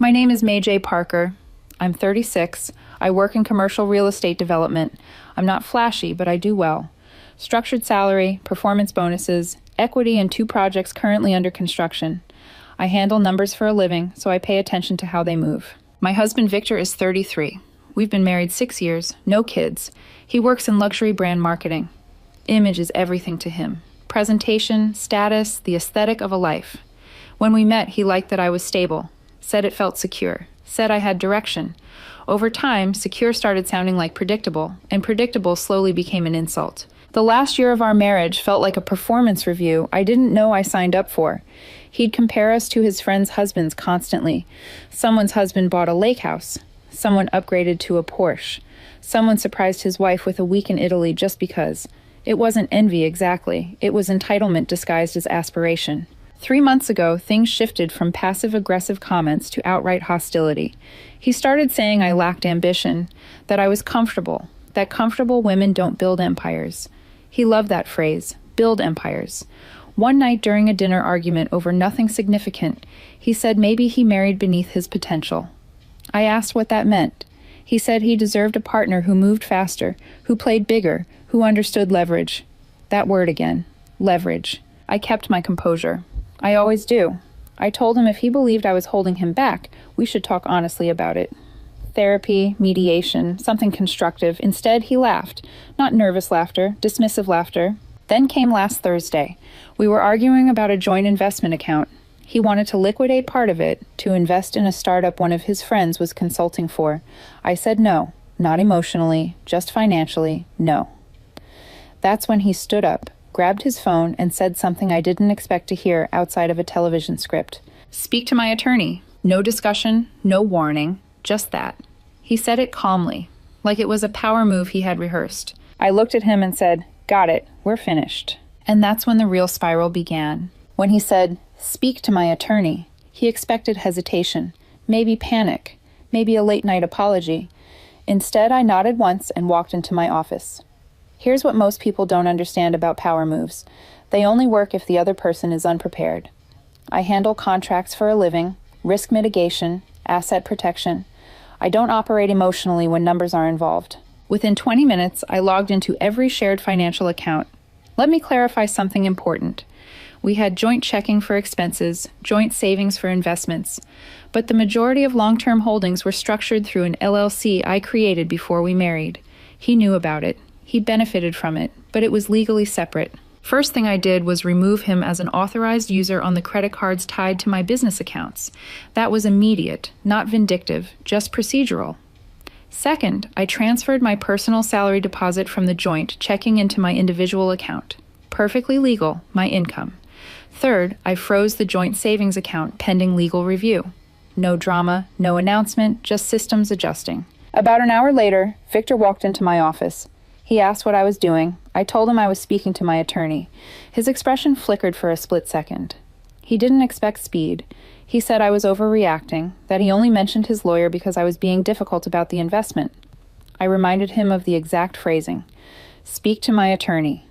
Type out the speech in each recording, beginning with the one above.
My name is May J. Parker. I'm 36. I work in commercial real estate development. I'm not flashy, but I do well. Structured salary, performance bonuses, equity in 2 projects currently under construction. I handle numbers for a living, so I pay attention to how they move. My husband Victor is 33. We've been married 6 years, no kids. He works in luxury brand marketing. Image is everything to him. Presentation, status, the aesthetic of a life. When we met, he liked that I was stable, said it felt secure, said I had direction. Over time, secure started sounding like predictable, and predictable slowly became an insult. The last year of our marriage felt like a performance review I didn't know I signed up for. He'd compare us to his friends' husbands constantly. Someone's husband bought a lake house. Someone upgraded to a Porsche. Someone surprised his wife with a week in Italy just because. It wasn't envy exactly. It was entitlement disguised as aspiration. 3 months ago, things shifted from passive-aggressive comments to outright hostility. He started saying I lacked ambition, that I was comfortable, that comfortable women don't build empires. He loved that phrase, build empires. One night during a dinner argument over nothing significant, he said maybe he married beneath his potential. I asked what that meant. He said he deserved a partner who moved faster, who played bigger, who understood leverage. That word again, leverage. I kept my composure. I always do. I told him if he believed I was holding him back, we should talk honestly about it. Therapy, mediation, something constructive. Instead, he laughed. Not nervous laughter, dismissive laughter. Then came last Thursday. We were arguing about a joint investment account. He wanted to liquidate part of it to invest in a startup one of his friends was consulting for. I said no, not emotionally, just financially, no. That's when he stood up, grabbed his phone, and said something I didn't expect to hear outside of a television script. Speak to my attorney. No discussion, no warning, just that. He said it calmly, like it was a power move he had rehearsed. I looked at him and said, got it, we're finished. And that's when the real spiral began. When he said, speak to my attorney, he expected hesitation, maybe panic, maybe a late-night apology. Instead, I nodded once and walked into my office. Here's what most people don't understand about power moves. They only work if the other person is unprepared. I handle contracts for a living, risk mitigation, asset protection. I don't operate emotionally when numbers are involved. Within 20 minutes, I logged into every shared financial account. Let me clarify something important. We had joint checking for expenses, joint savings for investments, but the majority of long-term holdings were structured through an LLC I created before we married. He knew about it. He benefited from it, but it was legally separate. First thing I did was remove him as an authorized user on the credit cards tied to my business accounts. That was immediate, not vindictive, just procedural. Second, I transferred my personal salary deposit from the joint checking into my individual account. Perfectly legal, my income. Third, I froze the joint savings account pending legal review. No drama, no announcement, just systems adjusting. About an hour later, Victor walked into my office. He asked what I was doing. I told him I was speaking to my attorney. His expression flickered for a split second. He didn't expect speed. He said I was overreacting, that he only mentioned his lawyer because I was being difficult about the investment. I reminded him of the exact phrasing. Speak to my attorney.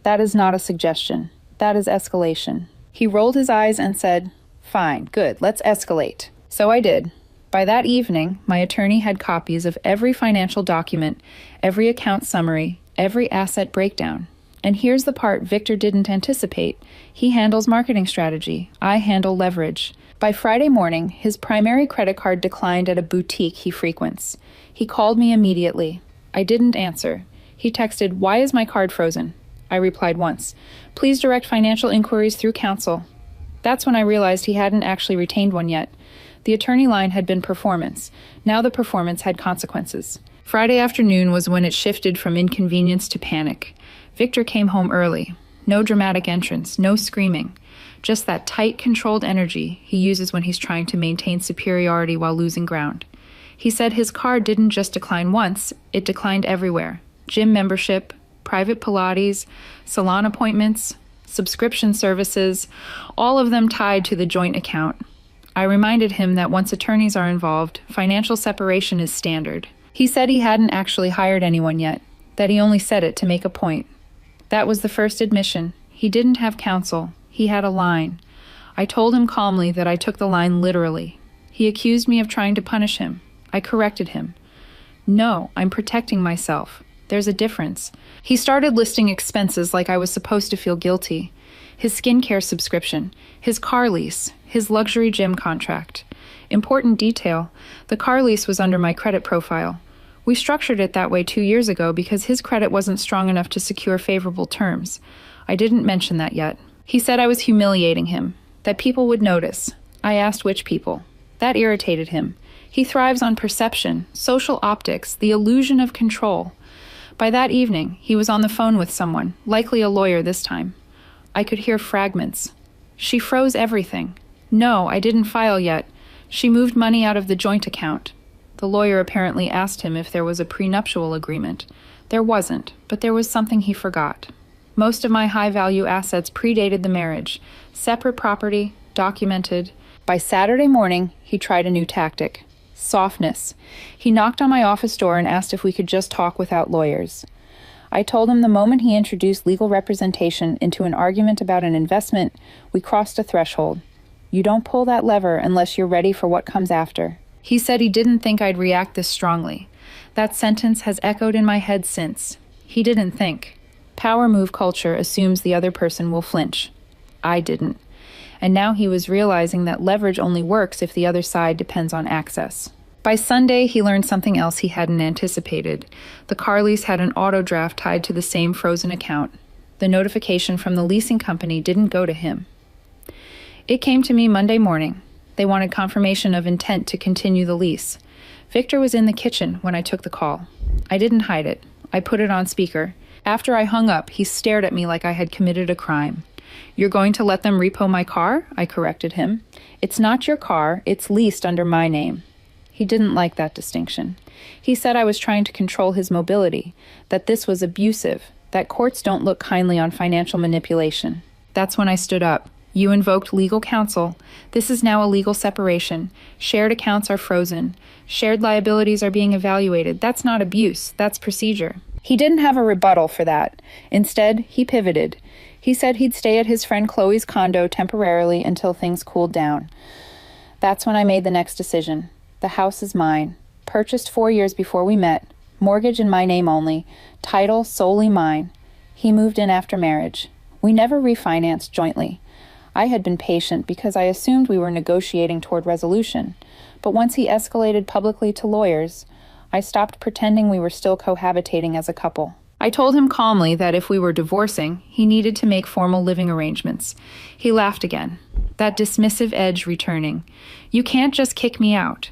That is not a suggestion. That is escalation. He rolled his eyes and said, fine, good, let's escalate. So I did. By that evening, my attorney had copies of every financial document, every account summary, every asset breakdown. And here's the part Victor didn't anticipate. He handles marketing strategy. I handle leverage. By Friday morning, his primary credit card declined at a boutique he frequents. He called me immediately. I didn't answer. He texted, why is my card frozen? I replied once, please direct financial inquiries through counsel. That's when I realized he hadn't actually retained one yet. The attorney line had been performance. Now the performance had consequences. Friday afternoon was when it shifted from inconvenience to panic. Victor came home early. No dramatic entrance, no screaming. Just that tight, controlled energy he uses when he's trying to maintain superiority while losing ground. He said his card didn't just decline once, it declined everywhere. Gym membership, private Pilates, salon appointments, subscription services, all of them tied to the joint account. I reminded him that once attorneys are involved, financial separation is standard. He said he hadn't actually hired anyone yet, that he only said it to make a point. That was the first admission. He didn't have counsel. He had a line. I told him calmly that I took the line literally. He accused me of trying to punish him. I corrected him. No, I'm protecting myself. There's a difference. He started listing expenses like I was supposed to feel guilty. His skincare subscription, his car lease, his luxury gym contract. Important detail, the car lease was under my credit profile. We structured it that way 2 years ago because his credit wasn't strong enough to secure favorable terms. I didn't mention that yet. He said I was humiliating him, that people would notice. I asked which people. That irritated him. He thrives on perception, social optics, the illusion of control. By that evening, he was on the phone with someone, likely a lawyer this time. I could hear fragments. She froze everything. No, I didn't file yet. She moved money out of the joint account. The lawyer apparently asked him if there was a prenuptial agreement. There wasn't, but there was something he forgot. Most of my high-value assets predated the marriage. Separate property, documented. By Saturday morning, he tried a new tactic. Softness. He knocked on my office door and asked if we could just talk without lawyers. I told him the moment he introduced legal representation into an argument about an investment, we crossed a threshold. You don't pull that lever unless you're ready for what comes after. He said he didn't think I'd react this strongly. That sentence has echoed in my head since. He didn't think. Power move culture assumes the other person will flinch. I didn't. And now he was realizing that leverage only works if the other side depends on access. By Sunday, he learned something else he hadn't anticipated. The car lease had an auto draft tied to the same frozen account. The notification from the leasing company didn't go to him. It came to me Monday morning. They wanted confirmation of intent to continue the lease. Victor was in the kitchen when I took the call. I didn't hide it. I put it on speaker. After I hung up, he stared at me like I had committed a crime. You're going to let them repo my car? I corrected him. It's not your car, it's leased under my name. He didn't like that distinction. He said I was trying to control his mobility, that this was abusive, that courts don't look kindly on financial manipulation. That's when I stood up. You invoked legal counsel. This is now a legal separation. Shared accounts are frozen. Shared liabilities are being evaluated. That's not abuse, that's procedure. He didn't have a rebuttal for that. Instead, he pivoted. He said he'd stay at his friend Chloe's condo temporarily until things cooled down. That's when I made the next decision. The house is mine. Purchased 4 years before we met. Mortgage in my name only. Title solely mine. He moved in after marriage. We never refinanced jointly. I had been patient because I assumed we were negotiating toward resolution. But once he escalated publicly to lawyers, I stopped pretending we were still cohabitating as a couple. I told him calmly that if we were divorcing, he needed to make formal living arrangements. He laughed again, that dismissive edge returning. You can't just kick me out.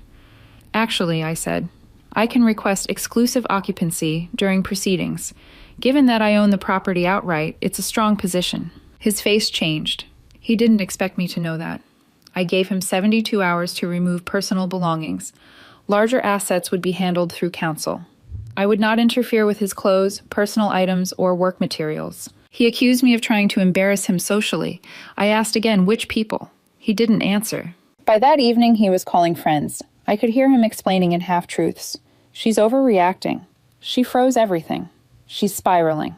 Actually, I said, I can request exclusive occupancy during proceedings. Given that I own the property outright, it's a strong position. His face changed. He didn't expect me to know that. I gave him 72 hours to remove personal belongings. Larger assets would be handled through counsel. I would not interfere with his clothes, personal items, or work materials. He accused me of trying to embarrass him socially. I asked again which people. He didn't answer. By that evening, he was calling friends. I could hear him explaining in half-truths. She's overreacting. She froze everything. She's spiraling.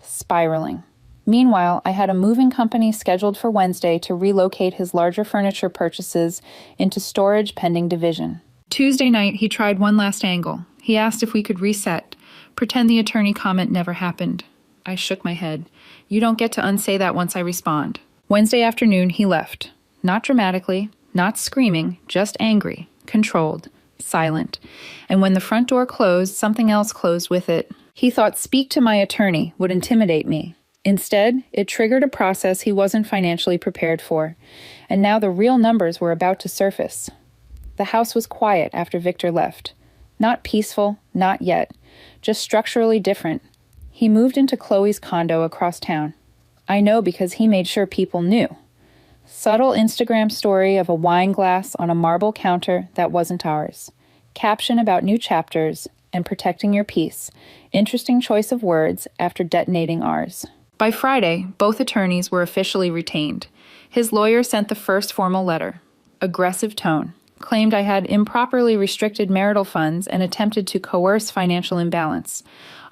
Spiraling. Meanwhile, I had a moving company scheduled for Wednesday to relocate his larger furniture purchases into storage pending division. Tuesday night, he tried one last angle. He asked if we could reset, pretend the attorney comment never happened. I shook my head. You don't get to unsay that once I respond. Wednesday afternoon, he left. Not dramatically, not screaming, just angry, controlled, silent. And when the front door closed, something else closed with it. He thought speak to my attorney would intimidate me. Instead, it triggered a process he wasn't financially prepared for. And now the real numbers were about to surface. The house was quiet after Victor left. Not peaceful, not yet. Just structurally different. He moved into Chloe's condo across town. I know because he made sure people knew. Subtle Instagram story of a wine glass on a marble counter that wasn't ours. Caption about new chapters and protecting your peace. Interesting choice of words after detonating ours. By Friday, both attorneys were officially retained. His lawyer sent the first formal letter. Aggressive tone. Claimed I had improperly restricted marital funds and attempted to coerce financial imbalance.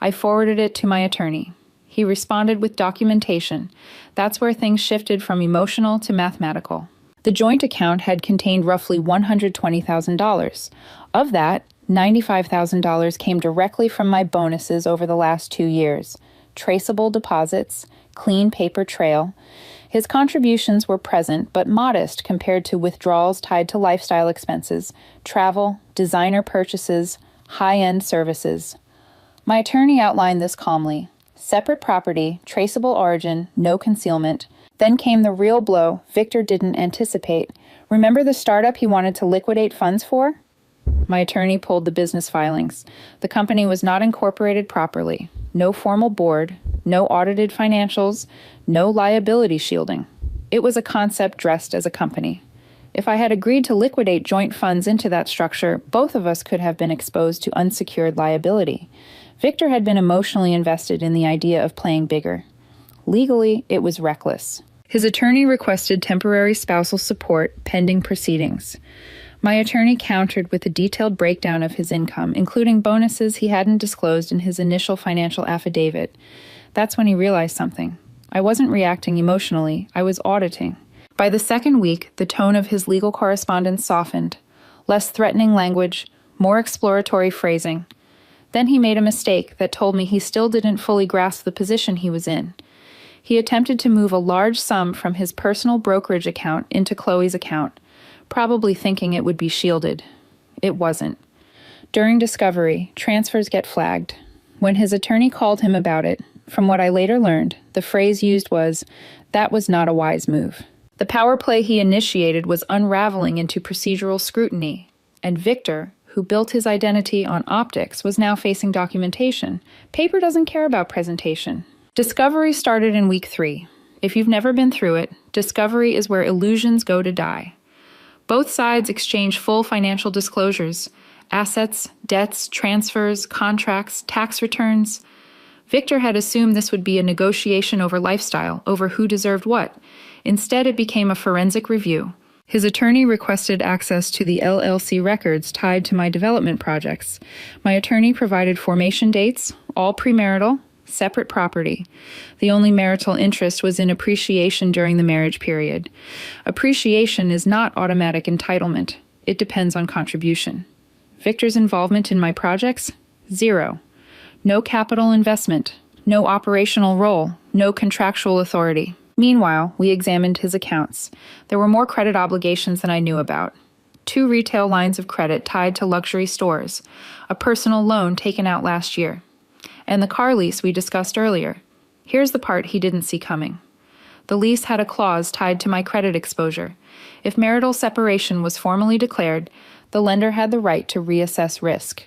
I forwarded it to my attorney. He responded with documentation. That's where things shifted from emotional to mathematical. The joint account had contained roughly $120,000. Of that, $95,000 came directly from my bonuses over the last 2 years. Traceable deposits, clean paper trail. His contributions were present but modest compared to withdrawals tied to lifestyle expenses, travel, designer purchases, high-end services. My attorney outlined this calmly. Separate property, traceable origin, no concealment. Then came the real blow Victor didn't anticipate. Remember the startup he wanted to liquidate funds for? My attorney pulled the business filings. The company was not incorporated properly. No formal board, no audited financials, no liability shielding. It was a concept dressed as a company. If I had agreed to liquidate joint funds into that structure, both of us could have been exposed to unsecured liability. Victor had been emotionally invested in the idea of playing bigger. Legally, it was reckless. His attorney requested temporary spousal support pending proceedings. My attorney countered with a detailed breakdown of his income, including bonuses he hadn't disclosed in his initial financial affidavit. That's when he realized something. I wasn't reacting emotionally, I was auditing. By the second week, the tone of his legal correspondence softened. Less threatening language, more exploratory phrasing. Then he made a mistake that told me he still didn't fully grasp the position he was in. He attempted to move a large sum from his personal brokerage account into Chloe's account, probably thinking it would be shielded. It wasn't. During discovery, transfers get flagged. When his attorney called him about it, from what I later learned, the phrase used was, "That was not a wise move." The power play he initiated was unraveling into procedural scrutiny, and Victor, who built his identity on optics, was now facing documentation. Paper doesn't care about presentation. Discovery started in week 3. If you've never been through it, discovery is where illusions go to die. Both sides exchange full financial disclosures, assets, debts, transfers, contracts, tax returns. Victor had assumed this would be a negotiation over lifestyle, over who deserved what. Instead, it became a forensic review. His attorney requested access to the LLC records tied to my development projects. My attorney provided formation dates, all premarital, separate property. The only marital interest was in appreciation during the marriage period. Appreciation is not automatic entitlement. It depends on contribution. Victor's involvement in my projects? 0. No capital investment, no operational role, no contractual authority. Meanwhile, we examined his accounts. There were more credit obligations than I knew about. 2 retail lines of credit tied to luxury stores, a personal loan taken out last year, and the car lease we discussed earlier. Here's the part he didn't see coming. The lease had a clause tied to my credit exposure. If marital separation was formally declared, the lender had the right to reassess risk.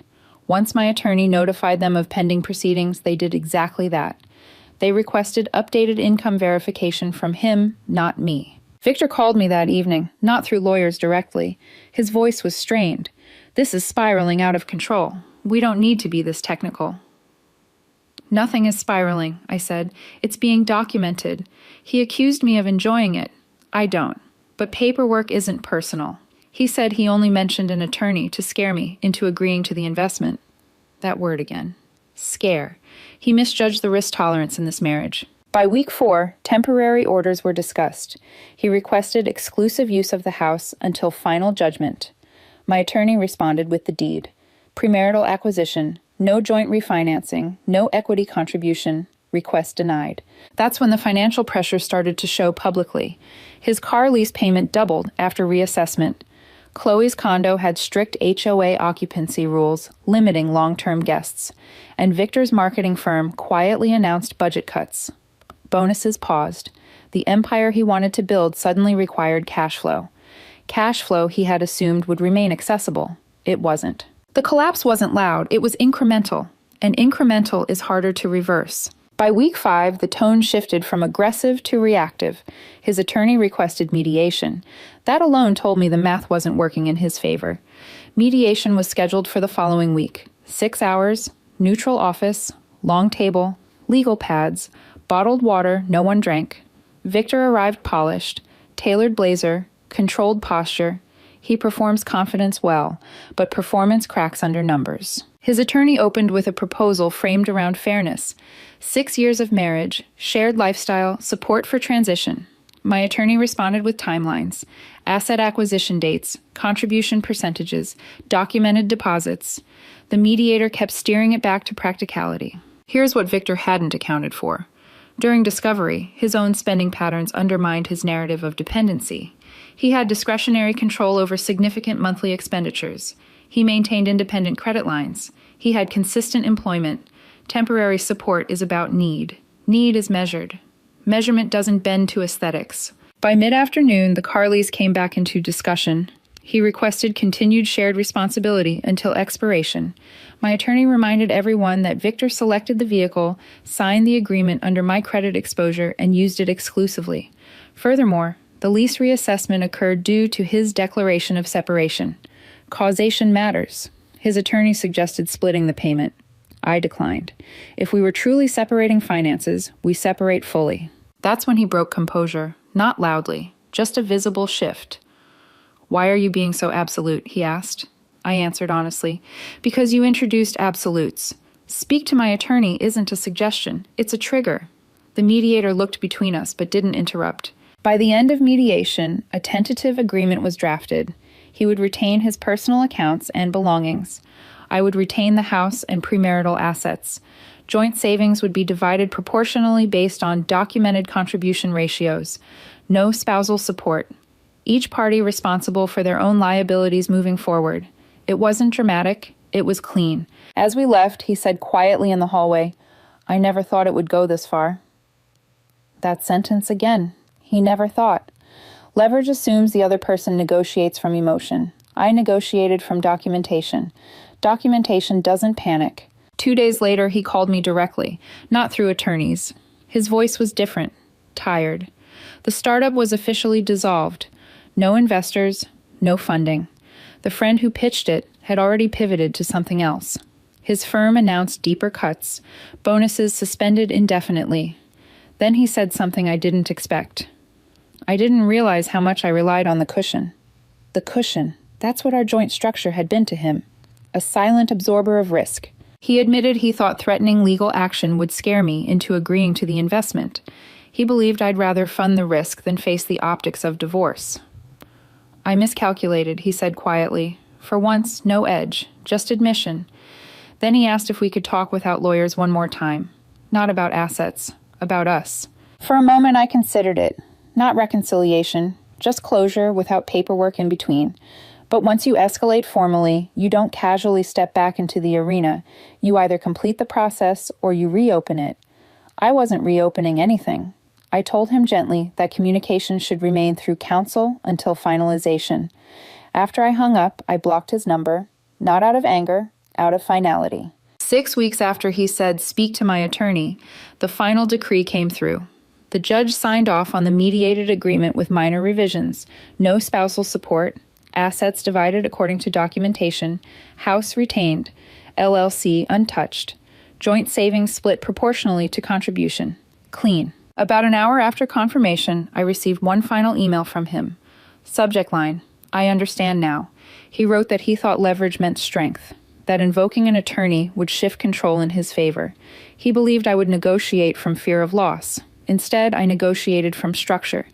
Once my attorney notified them of pending proceedings, they did exactly that. They requested updated income verification from him, not me. Victor called me that evening, not through lawyers directly. His voice was strained. "This is spiraling out of control. We don't need to be this technical." "Nothing is spiraling," I said. "It's being documented. He accused me of enjoying it. I don't. But paperwork isn't personal. He said he only mentioned an attorney to scare me into agreeing to the investment." That word again. Scare. He misjudged the risk tolerance in this marriage. By week 4, temporary orders were discussed. He requested exclusive use of the house until final judgment. My attorney responded with the deed. Premarital acquisition, no joint refinancing, no equity contribution, request denied. That's when the financial pressure started to show publicly. His car lease payment doubled after reassessment. Chloe's condo had strict HOA occupancy rules limiting long-term guests, and Victor's marketing firm quietly announced budget cuts. Bonuses paused. The empire he wanted to build suddenly required cash flow. Cash flow he had assumed would remain accessible. It wasn't. The collapse wasn't loud, it was incremental, and incremental is harder to reverse. By week 5, the tone shifted from aggressive to reactive. His attorney requested mediation. That alone told me the math wasn't working in his favor. Mediation was scheduled for the following week. 6 hours, neutral office, long table, legal pads, bottled water no one drank. Victor arrived polished, tailored blazer, controlled posture. He performs confidence well, but performance cracks under numbers. His attorney opened with a proposal framed around fairness. 6 years of marriage, shared lifestyle, support for transition. My attorney responded with timelines. asset acquisition dates, contribution percentages, documented deposits. The mediator kept steering it back to practicality. Here's what Victor hadn't accounted for. During discovery, his own spending patterns undermined his narrative of dependency. He had discretionary control over significant monthly expenditures. He maintained independent credit lines. He had consistent employment. Temporary support is about need. Need is measured. Measurement doesn't bend to aesthetics. By mid-afternoon, the car lease came back into discussion. He requested continued shared responsibility until expiration. My attorney reminded everyone that Victor selected the vehicle, signed the agreement under my credit exposure, and used it exclusively. Furthermore, the lease reassessment occurred due to his declaration of separation. Causation matters. His attorney suggested splitting the payment. I declined. If we were truly separating finances, we separate fully. That's when he broke composure, not loudly, just a visible shift. Why are you being so absolute? He asked. I answered honestly, because you introduced absolutes. Speak to my attorney isn't a suggestion, it's a trigger. The mediator looked between us but didn't interrupt. By the end of mediation, a tentative agreement was drafted. He would retain his personal accounts and belongings. I would retain the house and premarital assets. Joint savings would be divided proportionally based on documented contribution ratios. No spousal support. Each party responsible for their own liabilities moving forward. It wasn't dramatic, it was clean. As we left, he said quietly in the hallway, I never thought it would go this far. That sentence again. He never thought. Leverage assumes the other person negotiates from emotion. I negotiated from documentation. Documentation doesn't panic. 2 days later, he called me directly, not through attorneys. His voice was different, tired. The startup was officially dissolved. No investors, no funding. The friend who pitched it had already pivoted to something else. His firm announced deeper cuts, bonuses suspended indefinitely. Then he said something I didn't expect. I didn't realize how much I relied on the cushion. The cushion, that's what our joint structure had been to him. A silent absorber of risk. He admitted he thought threatening legal action would scare me into agreeing to the investment. He believed I'd rather fund the risk than face the optics of divorce. I miscalculated, he said quietly. For once, no edge, just admission. Then he asked if we could talk without lawyers one more time. Not about assets, about us. For a moment I considered it. Not reconciliation, just closure without paperwork in between. But once you escalate formally, you don't casually step back into the arena. You either complete the process or you reopen it. I wasn't reopening anything. I told him gently that communication should remain through counsel until finalization. After I hung up, I blocked his number, not out of anger, out of finality. 6 weeks after he said, speak to my attorney, the final decree came through. The judge signed off on the mediated agreement with minor revisions, no spousal support, assets divided according to documentation, house retained, LLC untouched, joint savings split proportionally to contribution. Clean. About an hour after confirmation, I received one final email from him. Subject line, I understand now. He wrote that he thought leverage meant strength, that invoking an attorney would shift control in his favor. He believed I would negotiate from fear of loss. Instead, I negotiated from structure.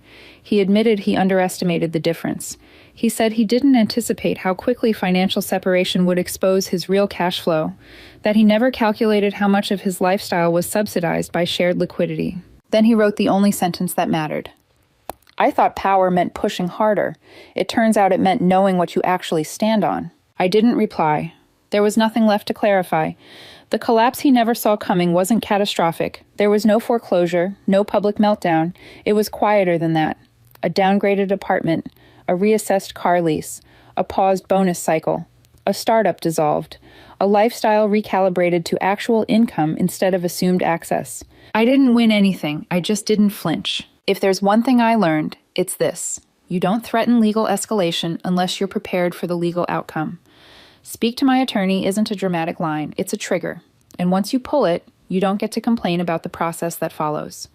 He admitted he underestimated the difference. He said he didn't anticipate how quickly financial separation would expose his real cash flow, that he never calculated how much of his lifestyle was subsidized by shared liquidity. Then he wrote the only sentence that mattered. I thought power meant pushing harder. It turns out it meant knowing what you actually stand on. I didn't reply. There was nothing left to clarify. The collapse he never saw coming wasn't catastrophic. There was no foreclosure, no public meltdown. It was quieter than that. A downgraded apartment, a reassessed car lease, a paused bonus cycle, a startup dissolved, a lifestyle recalibrated to actual income instead of assumed access. I didn't win anything, I just didn't flinch. If there's one thing I learned, it's this. You don't threaten legal escalation unless you're prepared for the legal outcome. Speak to my attorney isn't a dramatic line, it's a trigger. And once you pull it, you don't get to complain about the process that follows.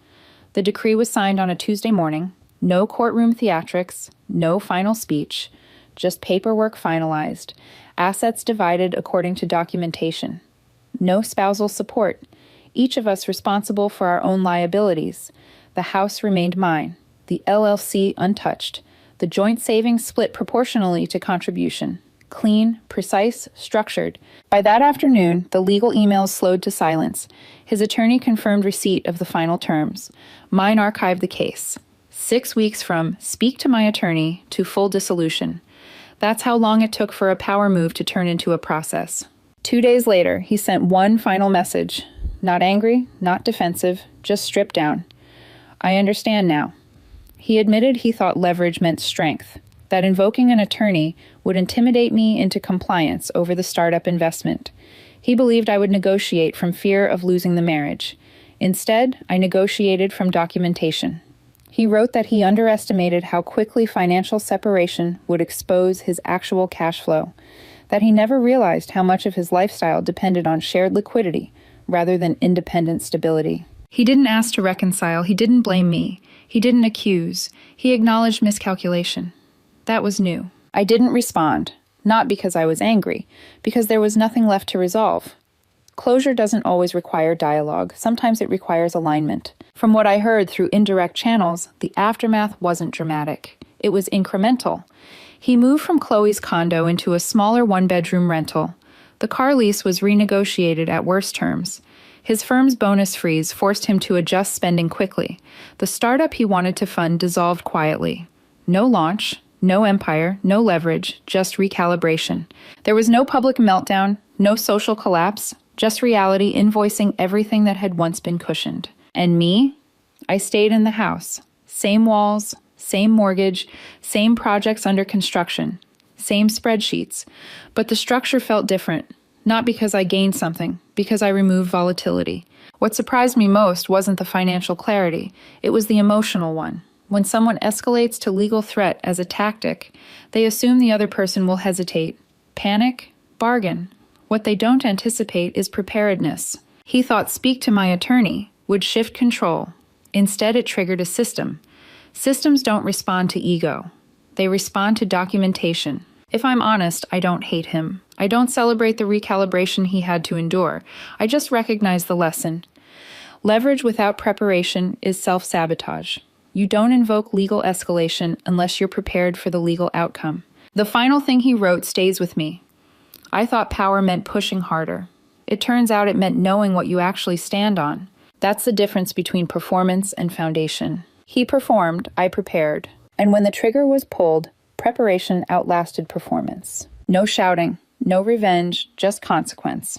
The decree was signed on a Tuesday morning. No courtroom theatrics, no final speech, just paperwork finalized, assets divided according to documentation. No spousal support, each of us responsible for our own liabilities. The house remained mine, the LLC untouched, The joint savings split proportionally to contribution. Clean, precise, structured. By that afternoon, the legal emails slowed to silence. His attorney confirmed receipt of the final terms. Mine archived the case. 6 weeks from "speak to my attorney" to full dissolution. That's how long it took for a power move to turn into a process. 2 days later, he sent one final message. Not angry, not defensive, just stripped down. "I understand now." He admitted he thought leverage meant strength, that invoking an attorney would intimidate me into compliance over the startup investment. He believed I would negotiate from fear of losing the marriage. Instead, I negotiated from documentation. He wrote that he underestimated how quickly financial separation would expose his actual cash flow, that he never realized how much of his lifestyle depended on shared liquidity rather than independent stability. He didn't ask to reconcile, he didn't blame me, he didn't accuse, he acknowledged miscalculation. That was new. I didn't respond, not because I was angry, because there was nothing left to resolve. Closure doesn't always require dialogue. Sometimes it requires alignment. From what I heard through indirect channels, the aftermath wasn't dramatic. It was incremental. He moved from Chloe's condo into a smaller one-bedroom rental. The car lease was renegotiated at worse terms. His firm's bonus freeze forced him to adjust spending quickly. The startup he wanted to fund dissolved quietly. No launch, no empire, no leverage, just recalibration. There was no public meltdown, no social collapse, just reality invoicing everything that had once been cushioned. And me? I stayed in the house. Same walls, same mortgage, same projects under construction, same spreadsheets. But the structure felt different, not because I gained something, because I removed volatility. What surprised me most wasn't the financial clarity, it was the emotional one. When someone escalates to legal threat as a tactic, they assume the other person will hesitate. Panic? Bargain. What they don't anticipate is preparedness. He thought "speak to my attorney" would shift control. Instead, it triggered a system. Systems don't respond to ego. They respond to documentation. If I'm honest, I don't hate him. I don't celebrate the recalibration he had to endure. I just recognize the lesson. Leverage without preparation is self-sabotage. You don't invoke legal escalation unless you're prepared for the legal outcome. The final thing he wrote stays with me. I thought power meant pushing harder. It turns out it meant knowing what you actually stand on. That's the difference between performance and foundation. He performed, I prepared. And when the trigger was pulled, preparation outlasted performance. No shouting, no revenge, just consequence.